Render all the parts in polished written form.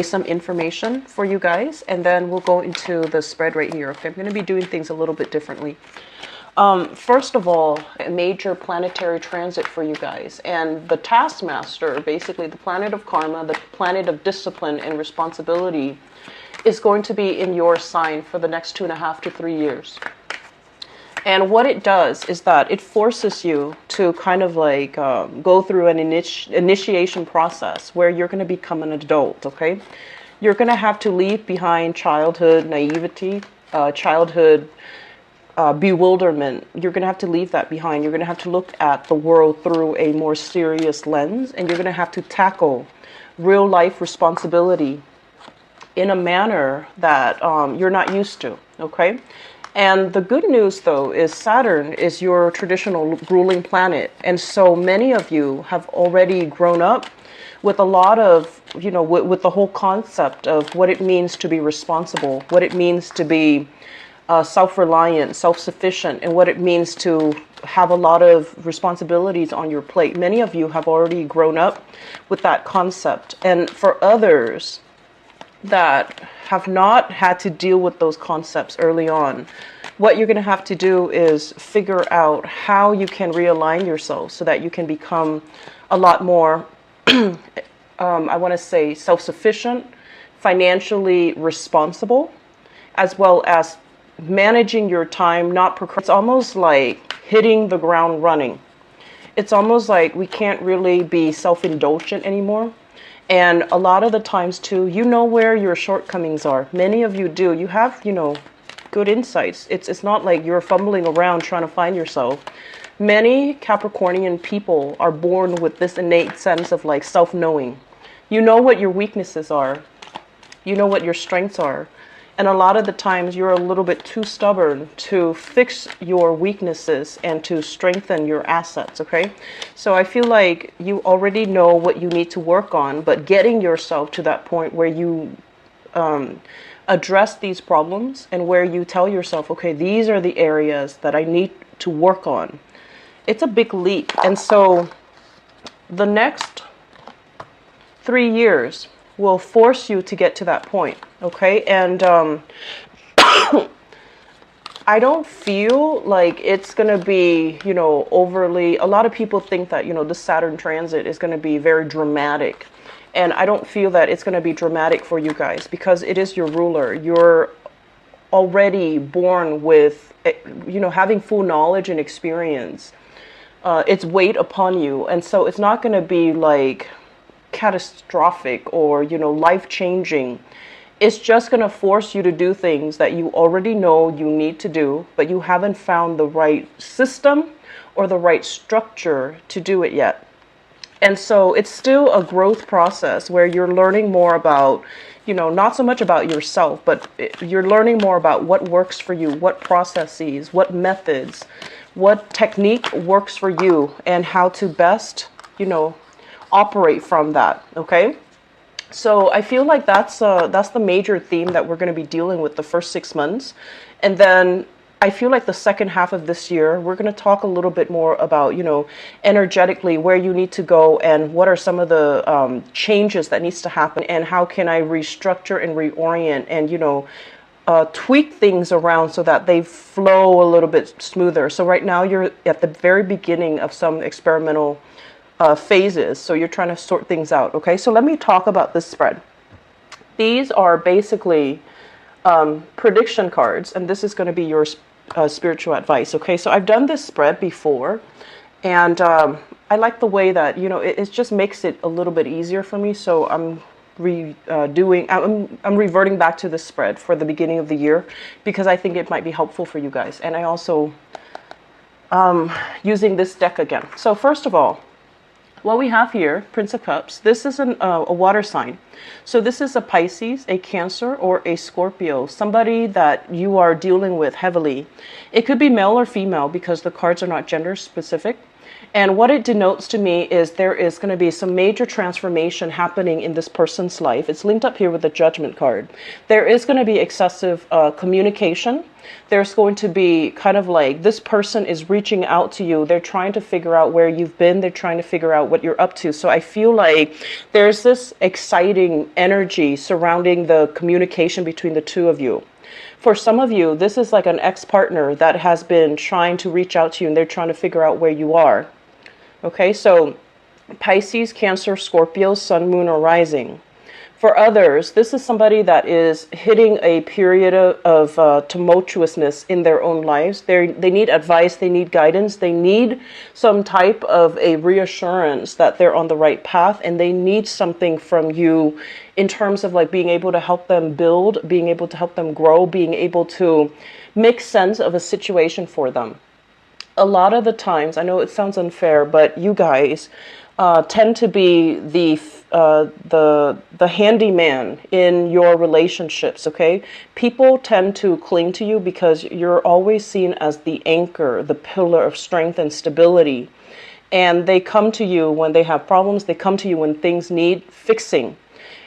some information for you guys, and then we'll go into the spread right here. Okay, I'm going to be doing things a little bit differently. First of all, a major planetary transit for you guys, and the taskmaster, basically the planet of karma, the planet of discipline and responsibility, is going to be in your sign for the next 2.5 to 3 years. And what it does is that it forces you to kind of like go through an initiation process where you're going to become an adult, okay? You're going to have to leave behind childhood naivety, childhood bewilderment. You're going to have to leave that behind. You're going to have to look at the world through a more serious lens, and you're going to have to tackle real life responsibility in a manner that you're not used to, okay? And the good news, though, is Saturn is your traditional ruling planet. And so many of you have already grown up with a lot of, you know, with the whole concept of what it means to be responsible, what it means to be self-reliant, self-sufficient, and what it means to have a lot of responsibilities on your plate. Many of you have already grown up with that concept. And for others that have not had to deal with those concepts early on, what you're going to have to do is figure out how you can realign yourself so that you can become a lot more, I want to say, self-sufficient, financially responsible, as well as managing your time, not procrastinating. It's almost like hitting the ground running. It's almost like we can't really be self-indulgent anymore. And a lot of the times, too, you know where your shortcomings are. Many of you do. You have, you know, good insights. It's not like you're fumbling around trying to find yourself. Many Capricornian people are born with this innate sense of like self-knowing. You know what your weaknesses are. You know what your strengths are. And a lot of the times you're a little bit too stubborn to fix your weaknesses and to strengthen your assets, okay? So I feel like you already know what you need to work on, but getting yourself to that point where you address these problems and where you tell yourself, okay, these are the areas that I need to work on. It's a big leap. And so the next 3 years will force you to get to that point, okay? And I don't feel like it's going to be, you know, overly, a lot of people think that, you know, the Saturn transit is going to be very dramatic. And I don't feel that it's going to be dramatic for you guys because it is your ruler. You're already born with, you know, having full knowledge and experience. It's weight upon you. And so it's not going to be like catastrophic or, you know, life-changing. It's just going to force you to do things that you already know you need to do, but you haven't found the right system or the right structure to do it yet. And so it's still a growth process where you're learning more about, you know, not so much about yourself, but you're learning more about what works for you, what processes, what methods, what technique works for you, and how to best, you know, operate from that, okay? So I feel like that's the major theme that we're going to be dealing with the first 6 months. And then I feel like the second half of this year, we're going to talk a little bit more about, you know, energetically where you need to go and what are some of the changes that needs to happen and how can I restructure and reorient and, you know, tweak things around so that they flow a little bit smoother. So right now you're at the very beginning of some experimental phases. So you're trying to sort things out. Okay, so let me talk about this spread. These are basically prediction cards, and this is going to be your spiritual advice. Okay, so I've done this spread before, and I like the way that, you know, it just makes it a little bit easier for me. So I'm reverting back to this spread for the beginning of the year because I think it might be helpful for you guys. And I also using this deck again. So first of all, what we have here, Prince of Cups, this is a water sign. So this is a Pisces, a Cancer, or a Scorpio, somebody that you are dealing with heavily. It could be male or female because the cards are not gender specific. And what it denotes to me is there is going to be some major transformation happening in this person's life. It's linked up here with the Judgment card. There is going to be excessive communication. There's going to be kind of like this person is reaching out to you. They're trying to figure out where you've been. They're trying to figure out what you're up to. So I feel like there's this exciting energy surrounding the communication between the two of you. For some of you, this is like an ex-partner that has been trying to reach out to you and they're trying to figure out where you are. Okay, so Pisces, Cancer, Scorpio, Sun, Moon, or Rising. For others, this is somebody that is hitting a period of tumultuousness in their own lives. They need advice, they need guidance, they need some type of a reassurance that they're on the right path, and they need something from you in terms of like being able to help them build, being able to help them grow, being able to make sense of a situation for them. A lot of the times, I know it sounds unfair, but you guys tend to be the handyman in your relationships, okay? People tend to cling to you because you're always seen as the anchor, the pillar of strength and stability. And they come to you when they have problems. They come to you when things need fixing.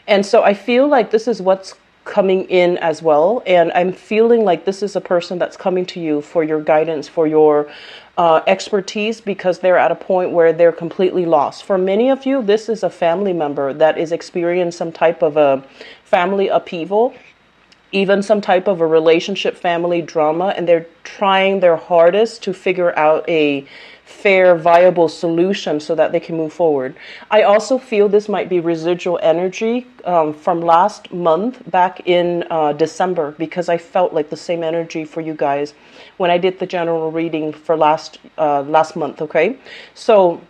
And so I feel like this is what's coming in as well. And I'm feeling like this is a person that's coming to you for your guidance, for your expertise, because they're at a point where they're completely lost. For many of you, this is a family member that is experiencing some type of a family upheaval, even some type of a relationship family drama, and they're trying their hardest to figure out a fair, viable solution so that they can move forward. I also feel this might be residual energy from last month back in December, because I felt like the same energy for you guys when I did the general reading for last month, okay? So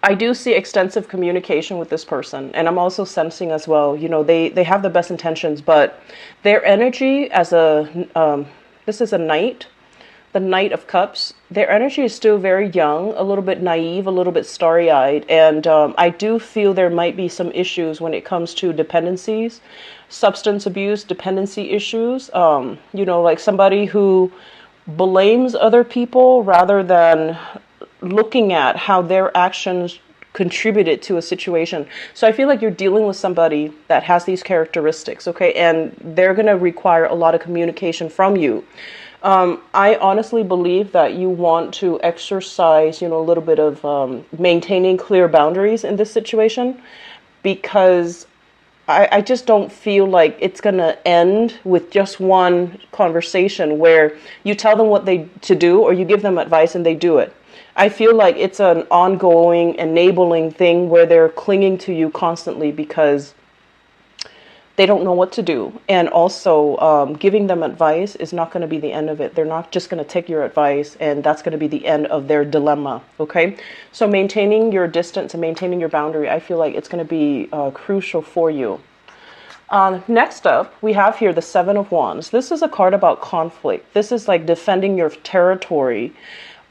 I do see extensive communication with this person, and I'm also sensing as well, you know, they have the best intentions, but their energy as a, this is a knight, the Knight of Cups, their energy is still very young, a little bit naive, a little bit starry-eyed, and I do feel there might be some issues when it comes to dependencies, substance abuse, dependency issues, you know, like somebody who blames other people rather than looking at how their actions contributed to a situation. So I feel like you're dealing with somebody that has these characteristics, okay, and they're going to require a lot of communication from you. I honestly believe that you want to exercise, you know, a little bit of maintaining clear boundaries in this situation, because I just don't feel like it's going to end with just one conversation where you tell them what they to do or you give them advice and they do it. I feel like it's an ongoing, enabling thing where they're clinging to you constantly because they don't know what to do. And also giving them advice is not going to be the end of it. They're not just going to take your advice and that's going to be the end of their dilemma. Okay. So maintaining your distance and maintaining your boundary, I feel like it's going to be crucial for you. Next up, we have here the Seven of Wands. This is a card about conflict. This is like defending your territory,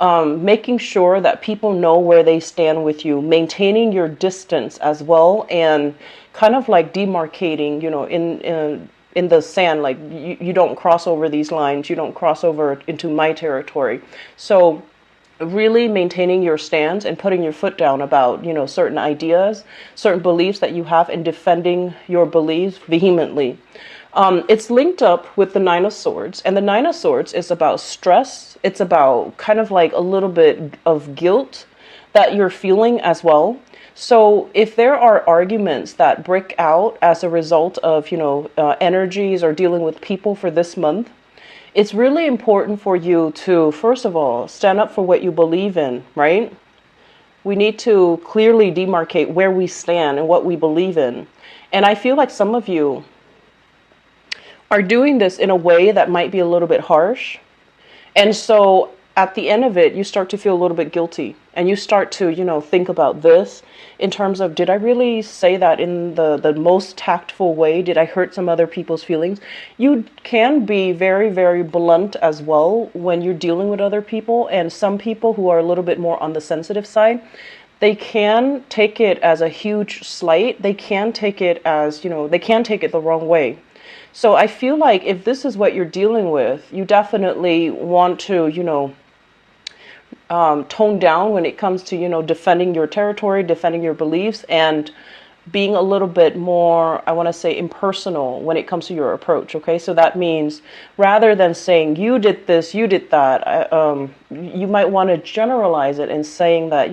making sure that people know where they stand with you, maintaining your distance as well, and kind of like demarcating, you know, in the sand, like you don't cross over these lines, you don't cross over into my territory. So really maintaining your stance and putting your foot down about, you know, certain ideas, certain beliefs that you have, and defending your beliefs vehemently. It's linked up with the Nine of Swords, and the Nine of Swords is about stress. It's about kind of like a little bit of guilt that you're feeling as well. So if there are arguments that break out as a result of, you know, energies or dealing with people for this month, it's really important for you to, first of all, stand up for what you believe in, right? We need to clearly demarcate where we stand and what we believe in. And I feel like some of you are doing this in a way that might be a little bit harsh. And so at the end of it, you start to feel a little bit guilty, and you start to, you know, think about this in terms of, did I really say that in the most tactful way? Did I hurt some other people's feelings? You can be very, very blunt as well when you're dealing with other people, and some people who are a little bit more on the sensitive side, they can take it as a huge slight. They can take it as, you know, they can take it the wrong way. So I feel like if this is what you're dealing with, you definitely want to, you know, toned down when it comes to, defending your territory, defending your beliefs, and being a little bit more, I want to say, impersonal when it comes to your approach. Okay, so that means rather than saying you did this, you did that, you might want to generalize it and saying that,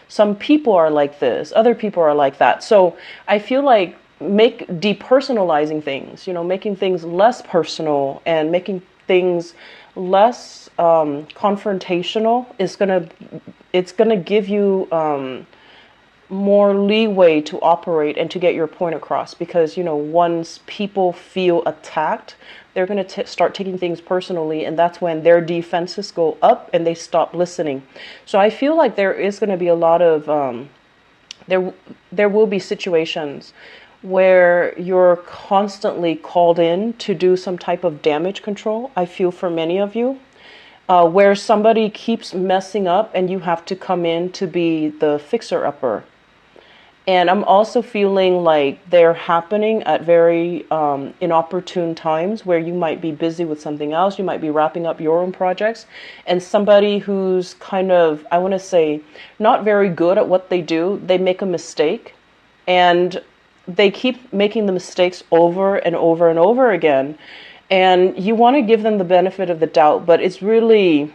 some people are like this, other people are like that. So I feel like depersonalizing things, making things less personal and making things less confrontational it's gonna give you more leeway to operate and to get your point across, because once people feel attacked, they're going to start taking things personally, and that's when their defenses go up and they stop listening. So I feel like there is going to be a lot of there will be situations where you're constantly called in to do some type of damage control. I feel for many of you, where somebody keeps messing up and you have to come in to be the fixer-upper. And I'm also feeling like they're happening at very inopportune times where you might be busy with something else. You might be wrapping up your own projects. And somebody who's kind of, I want to say, not very good at what they do, they make a mistake. And they keep making the mistakes over and over and over again. And you want to give them the benefit of the doubt, but it's really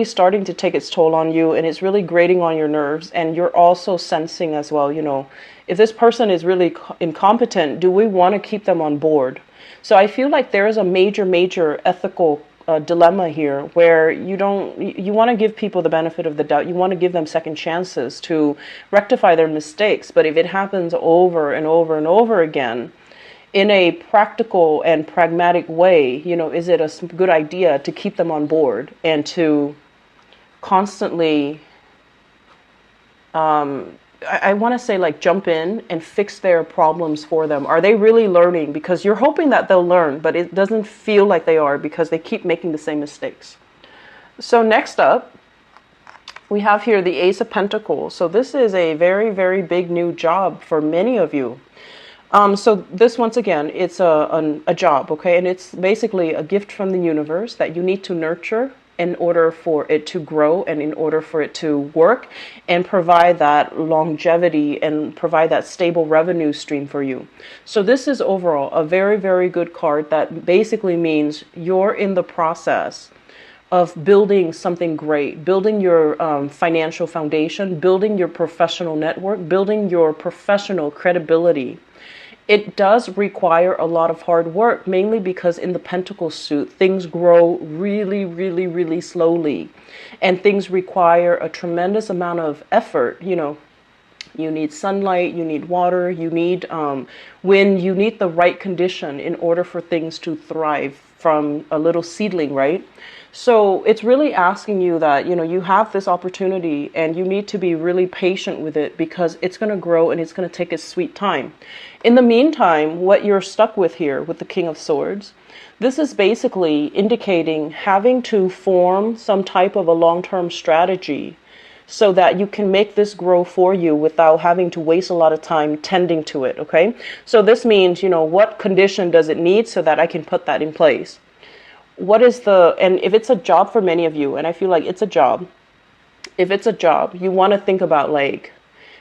starting to take its toll on you, and it's really grating on your nerves. And you're also sensing as well, if this person is really incompetent, do we want to keep them on board? So I feel like there is a major ethical dilemma here where you want to give people the benefit of the doubt. You want to give them second chances to rectify their mistakes. But if it happens over and over and over again, in a practical and pragmatic way, is it a good idea to keep them on board and to constantly, I want to say, like, jump in and fix their problems for them? Are they really learning? Because you're hoping that they'll learn, but it doesn't feel like they are because they keep making the same mistakes. So next up, we have here the Ace of Pentacles. So this is a very, very big new job for many of you. So this, once again, it's a job, okay? And it's basically a gift from the universe that you need to nurture in order for it to grow and in order for it to work and provide that longevity and provide that stable revenue stream for you. So this is overall a very, very good card that basically means you're in the process of building something great, building your financial foundation, building your professional network, building your professional credibility. It does require a lot of hard work, mainly because in the Pentacle suit, things grow really, really, really slowly. And things require a tremendous amount of effort. You need sunlight, you need water, you need wind, you need the right condition in order for things to thrive from a little seedling, right? So it's really asking you that, you have this opportunity and you need to be really patient with it because it's going to grow and it's going to take its sweet time. In the meantime, what you're stuck with here with the King of Swords, this is basically indicating having to form some type of a long-term strategy so that you can make this grow for you without having to waste a lot of time tending to it, okay? So this means, what condition does it need so that I can put that in place? And if it's a job for many of you, and I feel like it's a job, if it's a job, you want to think about, like,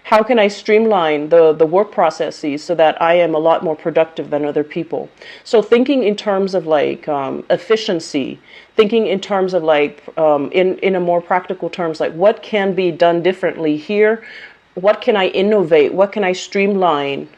how can I streamline the work processes so that I am a lot more productive than other people? So thinking in terms of, like, efficiency, thinking in terms of, like, in a more practical terms, like, what can be done differently here? What can I innovate? What can I streamline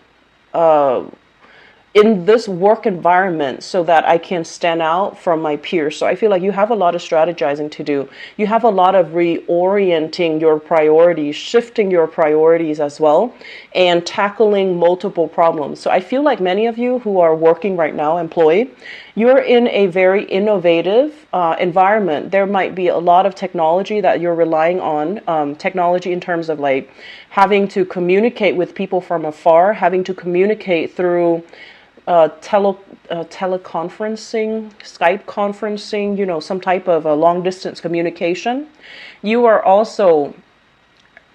in this work environment so that I can stand out from my peers? So I feel like you have a lot of strategizing to do. You have a lot of reorienting your priorities, shifting your priorities as well, and tackling multiple problems. So I feel like many of you who are working right now, employed, you're in a very innovative environment. There might be a lot of technology that you're relying on, technology in terms of, like, having to communicate with people from afar, having to communicate through teleconferencing, Skype conferencing, some type of a long distance communication. You are also,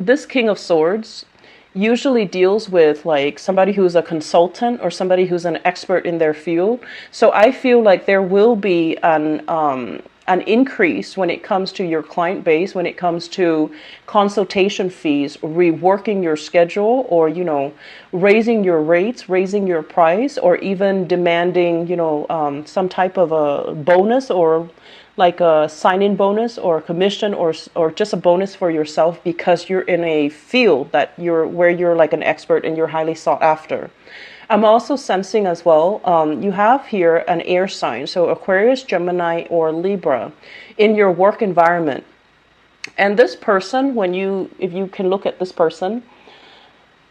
this King of Swords usually deals with, like, somebody who's a consultant or somebody who's an expert in their field. So I feel like there will be an increase when it comes to your client base, when it comes to consultation fees, reworking your schedule, or, raising your rates, raising your price, or even demanding, some type of a bonus, or like a sign-in bonus or a commission, or just a bonus for yourself because you're in a field where you're like an expert and you're highly sought after. I'm also sensing as well, you have here an air sign, so Aquarius, Gemini, or Libra in your work environment. And this person, if you can look at this person,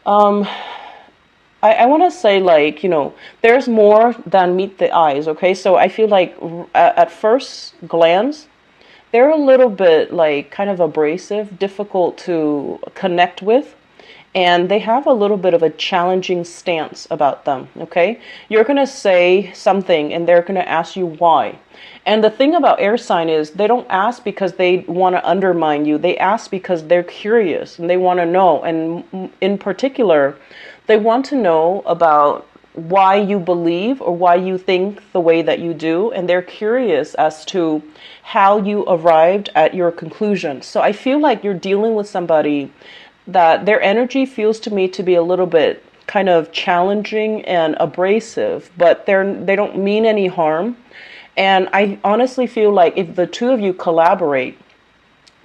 I want to say, like, there's more than meet the eyes, okay? So I feel like at first glance, they're a little bit like kind of abrasive, difficult to connect with. And they have a little bit of a challenging stance about them, okay? You're going to say something and they're going to ask you why. And the thing about air sign is they don't ask because they want to undermine you. They ask because they're curious and they want to know. And in particular, they want to know about why you believe or why you think the way that you do. And they're curious as to how you arrived at your conclusion. So I feel like you're dealing with somebody that their energy feels to me to be a little bit kind of challenging and abrasive, but they don't mean any harm. And I honestly feel like if the two of you collaborate,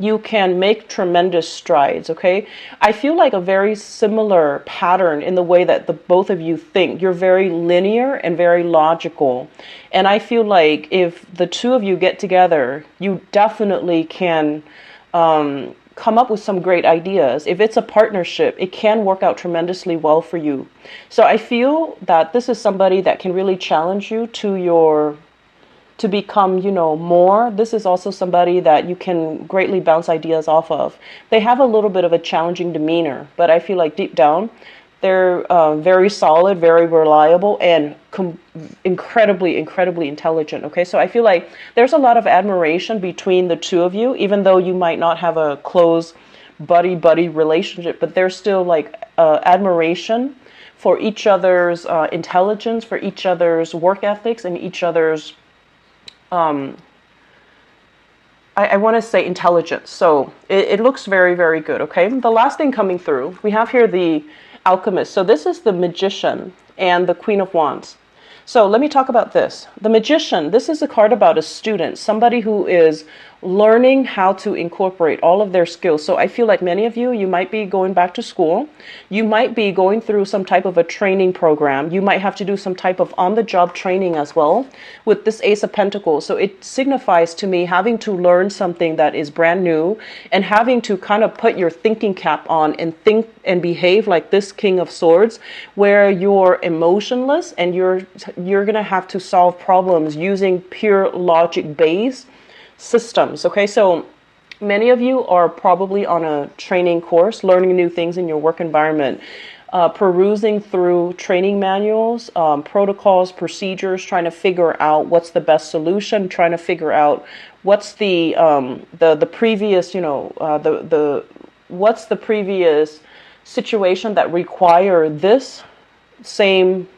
you can make tremendous strides, okay? I feel like a very similar pattern in the way that the both of you think. You're very linear and very logical. And I feel like if the two of you get together, you definitely can come up with some great ideas. If it's a partnership, it can work out tremendously well for you. So I feel that this is somebody that can really challenge you to become, more. This is also somebody that you can greatly bounce ideas off of. They have a little bit of a challenging demeanor, but I feel like deep down, they're very solid, very reliable, and incredibly, incredibly intelligent. Okay, so I feel like there's a lot of admiration between the two of you, even though you might not have a close buddy relationship, but there's still like admiration for each other's intelligence, for each other's work ethics, and each other's I want to say intelligence. So it looks very, very good. Okay, the last thing coming through, we have here the Alchemist. So this is the Magician and the Queen of Wands. So let me talk about this. The Magician, this is a card about a student, somebody who is learning how to incorporate all of their skills. So I feel like many of you might be going back to school. You might be going through some type of a training program. You might have to do some type of on-the-job training as well with this Ace of Pentacles. So it signifies to me having to learn something that is brand new and having to kind of put your thinking cap on and think and behave like this King of Swords, where you're emotionless and you're going to have to solve problems using pure logic-based systems. Okay, so many of you are probably on a training course, learning new things in your work environment, perusing through training manuals, protocols, procedures, trying to figure out what's the best solution, trying to figure out what's the previous, what's the previous situation that require this same.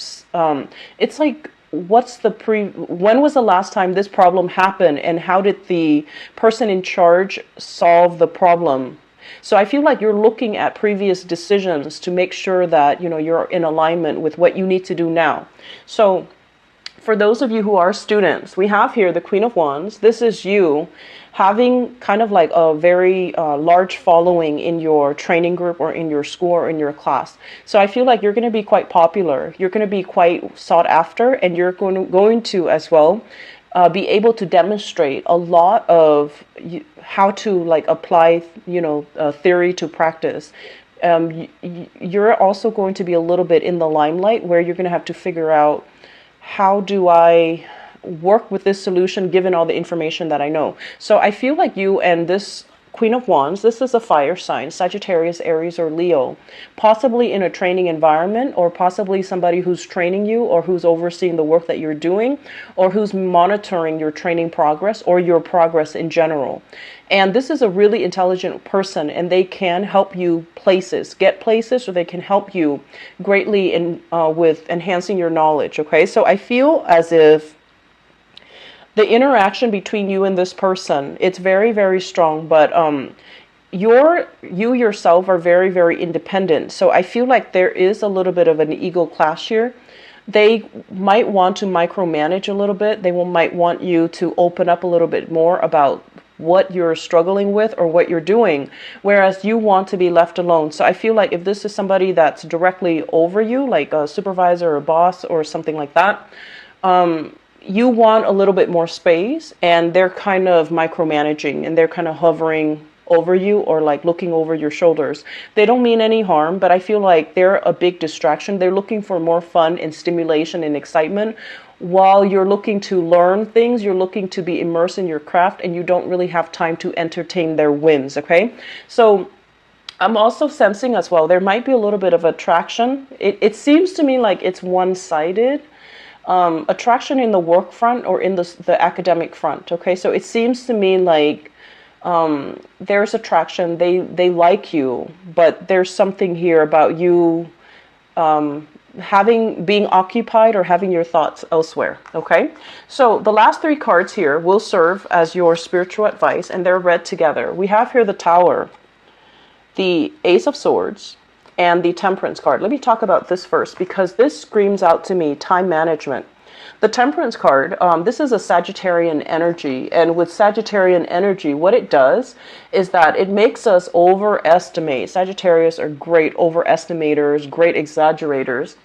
It's like, when was the last time this problem happened, and how did the person in charge solve the problem? So I feel like you're looking at previous decisions to make sure that you're in alignment with what you need to do now. So for those of you who are students, we have here the Queen of Wands. This is you having kind of like a very large following in your training group or in your school or in your class. So I feel like you're going to be quite popular. You're going to be quite sought after, and you're going to as well be able to demonstrate a lot of how to like apply, theory to practice. You're also going to be a little bit in the limelight, where you're going to have to figure out, how do I work with this solution given all the information that I know? So I feel like you and this Queen of Wands, this is a fire sign, Sagittarius, Aries, or Leo, possibly in a training environment, or possibly somebody who's training you, or who's overseeing the work that you're doing, or who's monitoring your training progress or your progress in general. And this is a really intelligent person, and they can help you get places, or they can help you greatly with enhancing your knowledge. Okay, so I feel as if The interaction between you and this person, it's very, very strong, but you yourself are very, very independent. So I feel like there is a little bit of an ego clash here. They might want to micromanage a little bit. They might want you to open up a little bit more about what you're struggling with or what you're doing, whereas you want to be left alone. So I feel like if this is somebody that's directly over you, like a supervisor or a boss or something like that, you want a little bit more space, and they're kind of micromanaging and they're kind of hovering over you or like looking over your shoulders. They don't mean any harm, but I feel like they're a big distraction. They're looking for more fun and stimulation and excitement while you're looking to learn things, you're looking to be immersed in your craft, and you don't really have time to entertain their whims, okay? So I'm also sensing as well, there might be a little bit of attraction. It seems to me like it's one-sided. Attraction in the work front or in the academic front, okay? So it seems to me like there's attraction, they like you, but there's something here about you being occupied or having your thoughts elsewhere, okay? So the last three cards here will serve as your spiritual advice, and they're read together. We have here the Tower, the Ace of Swords, and the Temperance card. Let me talk about this first, because this screams out to me time management. The Temperance card, this is a Sagittarian energy, and with Sagittarian energy, what it does is that it makes us overestimate. Sagittarius are great overestimators, great exaggerators.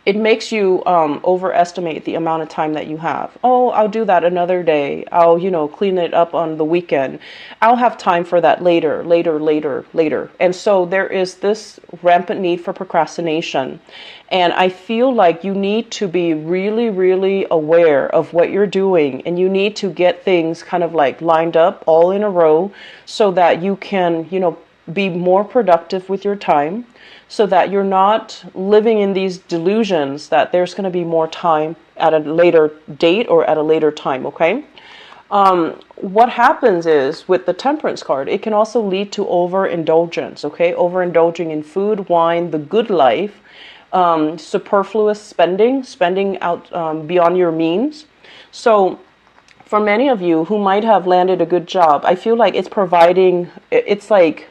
It makes you overestimate the amount of time that you have. Oh, I'll do that another day. I'll, clean it up on the weekend. I'll have time for that later. And so there is this rampant need for procrastination. And I feel like you need to be really, really aware of what you're doing. And you need to get things kind of like lined up all in a row so that you can, be more productive with your time, so that you're not living in these delusions that there's going to be more time at a later date or at a later time, okay? What happens is with the Temperance card, it can also lead to overindulgence, okay? Overindulging in food, wine, the good life, superfluous spending out beyond your means. So for many of you who might have landed a good job, I feel like it's like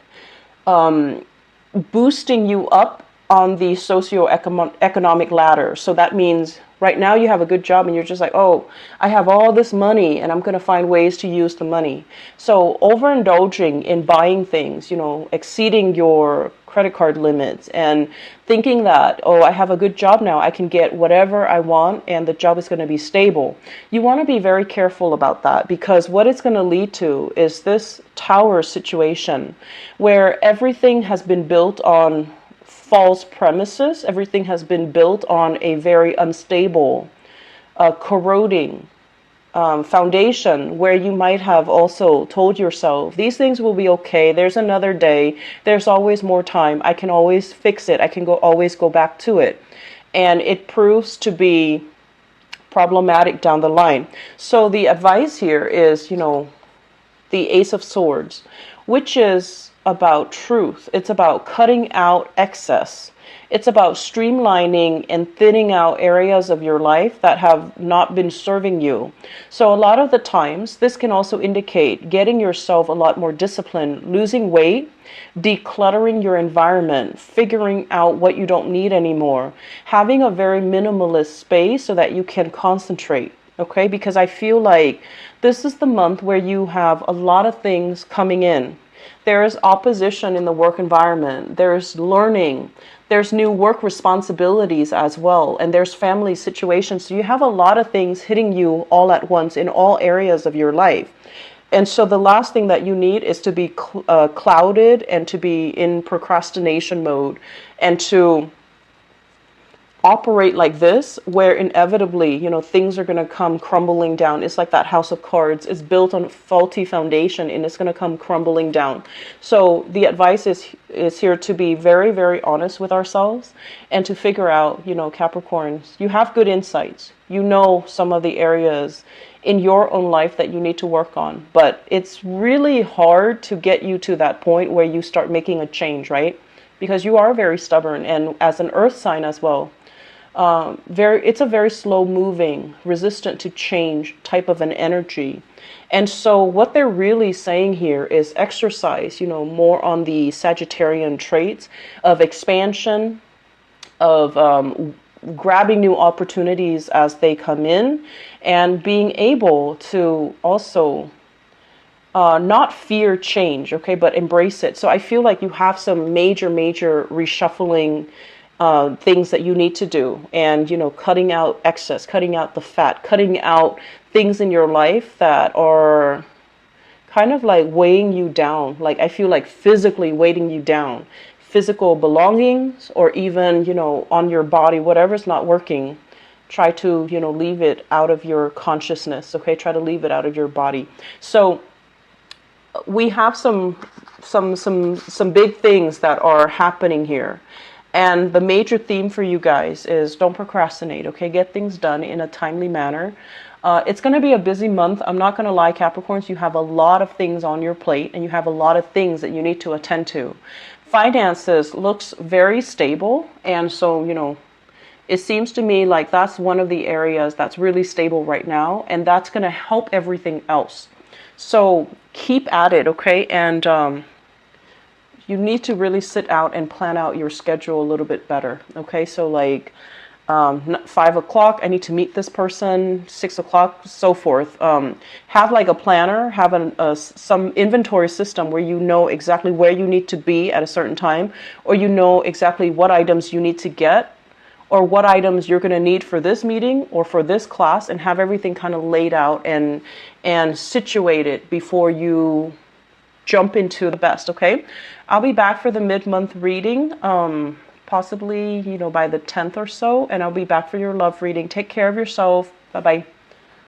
boosting you up on the socioeconomic ladder. So that means right now you have a good job and you're just like, oh, I have all this money and I'm going to find ways to use the money. So overindulging in buying things, exceeding your credit card limits and thinking that, oh, I have a good job now, I can get whatever I want and the job is going to be stable. You want to be very careful about that, because what it's going to lead to is this Tower situation where everything has been built on false premises. Everything has been built on a very unstable, corroding foundation, where you might have also told yourself, these things will be okay, there's another day, there's always more time, I can always fix it, I can always go back to it. And it proves to be problematic down the line. So the advice here is, the Ace of Swords, which is about truth. It's about cutting out excess. It's about streamlining and thinning out areas of your life that have not been serving you. So a lot of the times, this can also indicate getting yourself a lot more disciplined, losing weight, decluttering your environment, figuring out what you don't need anymore, having a very minimalist space so that you can concentrate. Okay, because I feel like this is the month where you have a lot of things coming in. There is opposition in the work environment. There's learning. There's new work responsibilities as well. And there's family situations. So you have a lot of things hitting you all at once in all areas of your life. And so the last thing that you need is to be clouded and to be in procrastination mode and to operate like this, where inevitably, things are going to come crumbling down. It's like that house of cards. It's built on a faulty foundation and it's going to come crumbling down. So the advice is here to be very, very honest with ourselves and to figure out, Capricorns, you have good insights. You know some of the areas in your own life that you need to work on, but it's really hard to get you to that point where you start making a change, right? Because you are very stubborn, and as an earth sign as well, It's a very slow moving, resistant to change type of an energy. And so what they're really saying here is exercise, more on the Sagittarian traits of expansion, of grabbing new opportunities as they come in, and being able to also not fear change, okay, but embrace it. So I feel like you have some major reshuffling things that you need to do, and cutting out excess, cutting out the fat, cutting out things in your life that are kind of like weighing you down. Like I feel like physically weighting you down, physical belongings, or even on your body, whatever's not working. Try to leave it out of your consciousness, okay? Try to leave it out of your body. So we have some big things that are happening here. And the major theme for you guys is don't procrastinate, okay? Get things done in a timely manner. It's going to be a busy month. I'm not going to lie, Capricorns. You have a lot of things on your plate, and you have a lot of things that you need to attend to. Finances looks very stable, and so, it seems to me like that's one of the areas that's really stable right now, and that's going to help everything else. So keep at it, okay? And you need to really sit out and plan out your schedule a little bit better, okay? So like 5 o'clock, I need to meet this person, 6 o'clock, so forth. Have like a planner, have some inventory system where you know exactly where you need to be at a certain time, or you know exactly what items you need to get, or what items you're going to need for this meeting or for this class, and have everything kind of laid out and situated before you jump into the best, okay? I'll be back for the mid-month reading, possibly, by the 10th or so, and I'll be back for your love reading. Take care of yourself. Bye-bye.